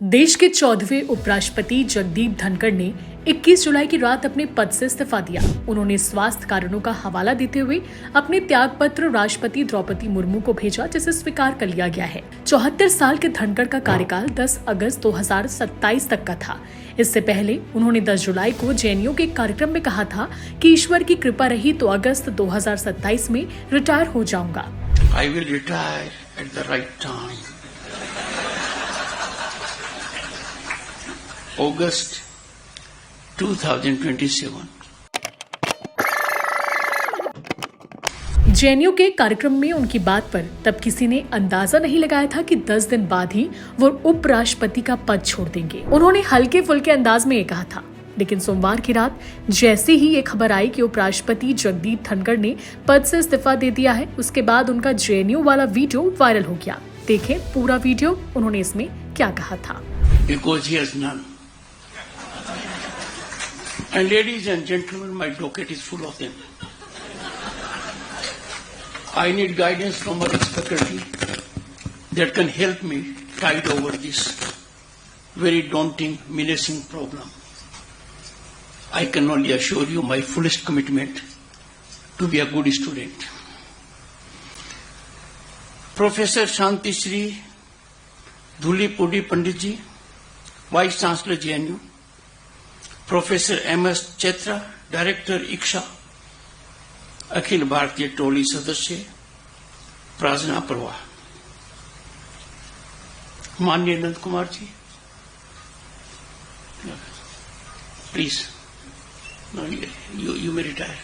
देश के 14वें उपराष्ट्रपति जगदीप धनखड़ ने 21 जुलाई की रात अपने पद से इस्तीफा दिया। उन्होंने स्वास्थ्य कारणों का हवाला देते हुए अपने त्याग पत्र राष्ट्रपति द्रौपदी मुर्मू को भेजा, जिसे स्वीकार कर लिया गया है। 74 साल के धनखड़ का कार्यकाल 10 अगस्त 2027 तक का था। इससे पहले उन्होंने 10 जुलाई को जेएनयू के एक कार्यक्रम में कहा था कि ईश्वर की कृपा रही तो अगस्त 2027 में रिटायर हो जाऊंगा। I will retire at the right time. August 2027. JNU के कार्यक्रम में उनकी बात पर तब किसी ने अंदाजा नहीं लगाया था कि 10 दिन बाद ही वो उपराष्ट्रपति का पद छोड़ देंगे। उन्होंने हल्के फुल्के अंदाज में ये कहा था, लेकिन सोमवार की रात जैसे ही ये खबर आई कि उपराष्ट्रपति जगदीप धनखड़ ने पद से इस्तीफा दे दिया है, उसके बाद उनका जेएनयू वाला वीडियो वायरल हो गया। देखें पूरा वीडियो, उन्होंने इसमें क्या कहा था। Because he has none. And ladies and gentlemen, my docket is full of them. I need guidance from our faculty that can help me tide over this very daunting, menacing problem. I can only assure you my fullest commitment to be a good student. Professor Shanti Shri Dhuli Pudi Pandit ji, Vice Chancellor JNU, Professor MS Chetra, Director ICSA, Akhil Bharatiya टोली सदस्य प्रार्थना प्रवाह, माननीय Nand Kumar ji, please you may retire.